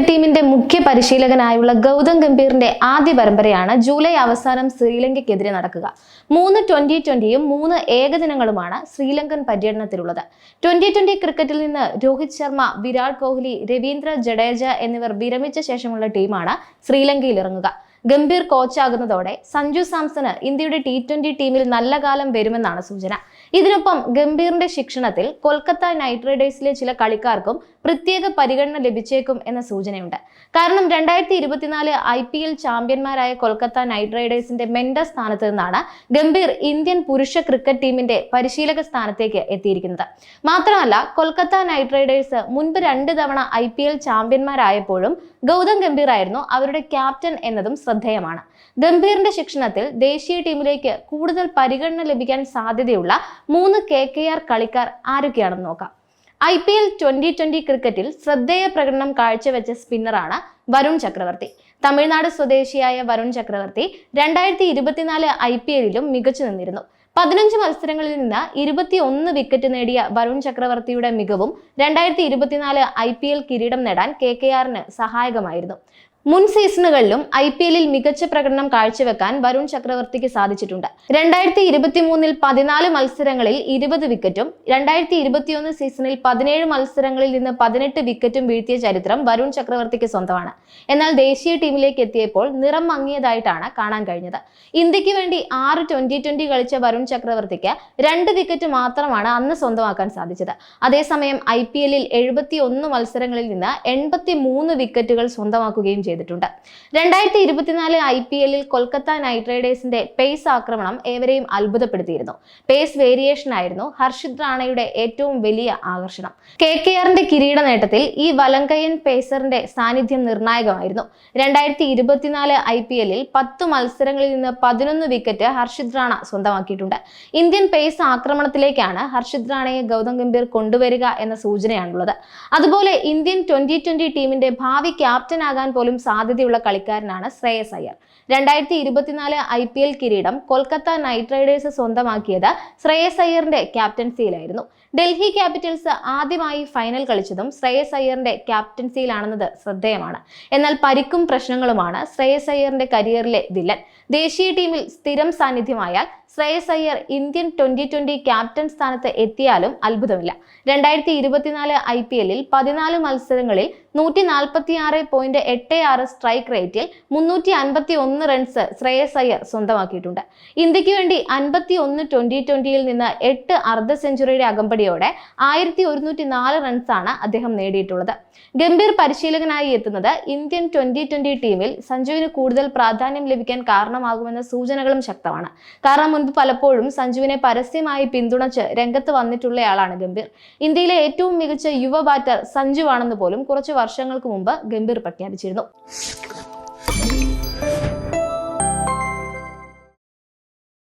ടീമിന്റെ മുഖ്യ പരിശീലകനായുള്ള ഗൗതം ഗംഭീറിന്റെ ആദ്യ പരമ്പരയാണ് ജൂലൈ അവസാനം ശ്രീലങ്കയ്ക്കെതിരെ നടക്കുക. 3 T20യും 3 ഏകദിനങ്ങളുമാണ് ശ്രീലങ്കൻ പര്യടനത്തിലുള്ളത്. T20 ക്രിക്കറ്റിൽ നിന്ന് രോഹിത് ശർമ്മ, വിരാട് കോഹ്ലി, രവീന്ദ്ര ജഡേജ എന്നിവർ വിരമിച്ച ശേഷമുള്ള ടീമാണ് ശ്രീലങ്കയിൽ ഇറങ്ങുക. ഗംഭീർ കോച്ചാകുന്നതോടെ സഞ്ജു സാംസണ് ഇന്ത്യയുടെ T20 ടീമിൽ നല്ല കാലം വരുമെന്നാണ് സൂചന. ഇതിനൊപ്പം ഗംഭീറിന്റെ ശിക്ഷണത്തിൽ കൊൽക്കത്ത നൈറ്റ് റൈഡേഴ്സിലെ ചില കളിക്കാർക്കും പ്രത്യേക പരിഗണന ലഭിച്ചേക്കും എന്ന സൂചനയുണ്ട്. കാരണം 2024 IPL ചാമ്പ്യന്മാരായ കൊൽക്കത്ത നൈറ്റ് റൈഡേഴ്സിന്റെ മെന്റർ സ്ഥാനത്ത് നിന്നാണ് ഗംഭീർ ഇന്ത്യൻ പുരുഷ ക്രിക്കറ്റ് ടീമിന്റെ പരിശീലക സ്ഥാനത്തേക്ക് എത്തിയിരിക്കുന്നത്. മാത്രമല്ല, കൊൽക്കത്ത നൈറ്റ് റൈഡേഴ്സ് മുൻപ് 2 തവണ IPL ചാമ്പ്യന്മാരായപ്പോഴും ഗൗതം ഗംഭീർ ആയിരുന്നു അവരുടെ ക്യാപ്റ്റൻ എന്നതും ശ്രദ്ധേയമാണ്. ഗംഭീറിന്റെ ശിക്ഷണത്തിൽ ദേശീയ ടീമിലേക്ക് കൂടുതൽ പരിഗണന ലഭിക്കാൻ സാധ്യതയുള്ള 3 KKR കളിക്കാർ ആരൊക്കെയാണെന്ന് നോക്കാം. IPL 2020 ക്രിക്കറ്റിൽ ശ്രദ്ധേയ പ്രകടനം കാഴ്ചവെച്ച സ്പിന്നറാണ് വരുൺ ചക്രവർത്തി. തമിഴ്നാട് സ്വദേശിയായ വരുൺ ചക്രവർത്തി 2024 IPLലും മികച്ചു നിന്നിരുന്നു. 15 മത്സരങ്ങളിൽ നിന്ന് 21 വിക്കറ്റ് നേടിയ വരുൺ ചക്രവർത്തിയുടെ മികവും 2024 IPL കിരീടം നേടാൻ KKRന് സഹായകമായിരുന്നു. മുൻ സീസണുകളിലും IPLൽ മികച്ച പ്രകടനം കാഴ്ചവെക്കാൻ വരുൺ ചക്രവർത്തിക്ക് സാധിച്ചിട്ടുണ്ട്. 2023 14 മത്സരങ്ങളിൽ 20 വിക്കറ്റും 2021 സീസണിൽ 17 മത്സരങ്ങളിൽ നിന്ന് 18 വിക്കറ്റും വീഴ്ത്തിയ ചരിത്രം വരുൺ ചക്രവർത്തിക്ക് സ്വന്തമാണ്. എന്നാൽ ദേശീയ ടീമിലേക്ക് എത്തിയപ്പോൾ നിറം മങ്ങിയതായിട്ടാണ് കാണാൻ കഴിഞ്ഞത്. ഇന്ത്യക്ക് വേണ്ടി 6 T20 കളിച്ച വരുൺ ചക്രവർത്തിക്ക് 2 വിക്കറ്റ് മാത്രമാണ് അന്ന് സ്വന്തമാക്കാൻ സാധിച്ചത്. അതേസമയം IPLൽ 71 മത്സരങ്ങളിൽ നിന്ന് 83 വിക്കറ്റുകൾ സ്വന്തമാക്കുകയും ചെയ്തു. 2024 IPLൽ കൊൽക്കത്ത നൈറ്റ് റൈഡേഴ്സിന്റെ പേസ് ആക്രമണം ഏവരെയും അത്ഭുതപ്പെടുത്തിയിരുന്നു. പേസ് വേരിയേഷൻ ആയിരുന്നു ഹർഷിത് റാണയുടെ ഏറ്റവും വലിയ ആകർഷണം. KKRന്റെ കിരീട നേട്ടത്തിൽ ഈ വലങ്കയ്യൻ പേസറിന്റെ സാന്നിധ്യം നിർണായകമായിരുന്നു. 2024 IPLൽ 10 മത്സരങ്ങളിൽ നിന്ന് 11 വിക്കറ്റ് ഹർഷിത് റാണ സ്വന്തമാക്കിയിട്ടുണ്ട്. ഇന്ത്യൻ പേസ് ആക്രമണത്തിലേക്കാണ് ഹർഷിത് റാണയെ ഗൗതം ഗംഭീർ കൊണ്ടുവരിക എന്ന സൂചനയാണുള്ളത്. അതുപോലെ ഇന്ത്യൻ 2020 ടീമിന്റെ ഭാവി ക്യാപ്റ്റൻ ആകാൻ പോലും സാധ്യതയുള്ള കളിക്കാരനാണ് ശ്രേയസ് അയ്യർ. 2024 IPL കിരീടം കൊൽക്കത്ത നൈറ്റ് റൈഡേഴ്സ് സ്വന്തമാക്കിയത് ശ്രേയസ് അയ്യറിന്റെ ക്യാപ്റ്റൻസിയിലായിരുന്നു. ഡൽഹി ക്യാപിറ്റൽസ് ആദ്യമായി ഫൈനൽ കളിച്ചതും ശ്രേയസ് അയ്യറിന്റെ ക്യാപ്റ്റൻസിയിലാണെന്നത് ശ്രദ്ധേയമാണ്. എന്നാൽ പരിക്കും പ്രശ്നങ്ങളുമാണ് ശ്രേയസ് അയ്യറിന്റെ കരിയറിലെ വില്ലൻ. ദേശീയ ടീമിൽ സ്ഥിരം സാന്നിധ്യമായാൽ ശ്രേയസ് അയ്യർ ഇന്ത്യൻ 2020 ക്യാപ്റ്റൻ സ്ഥാനത്ത് എത്തിയാലും അത്ഭുതമില്ല. 2024 IPLൽ 14 മത്സരങ്ങളിൽ 146.86 സ്ട്രൈക്ക് റേറ്റിൽ 351 റൺസ് ശ്രേയസ് അയ്യർ സ്വന്തമാക്കിയിട്ടുണ്ട്. ഇന്ത്യക്ക് വേണ്ടി 51 T20യിൽ നിന്ന് 8 അർദ്ധ സെഞ്ചുറിയുടെ അകമ്പടിയോടെ 1104 റൺസാണ് അദ്ദേഹം നേടിയിട്ടുള്ളത്. ഗംഭീർ പരിശീലകനായി എത്തുന്നത് ഇന്ത്യൻ 2020 ടീമിൽ സഞ്ജുവിന് കൂടുതൽ പ്രാധാന്യം ലഭിക്കാൻ കാരണമാകുമെന്ന സൂചനകളും ശക്തമാണ്. കാരണം മുൻപ് പലപ്പോഴും സഞ്ജുവിനെ പരസ്യമായി പിന്തുണച്ച് രംഗത്ത് വന്നിട്ടുള്ളയാളാണ് ഗംഭീർ. ഇന്ത്യയിലെ ഏറ്റവും മികച്ച യുവ ബാറ്റർ സഞ്ജു ആണെന്ന് പോലും കുറച്ച് വർഷങ്ങൾക്ക് മുമ്പ് ഗംഭീർ പ്രഖ്യാപിച്ചിരുന്നു.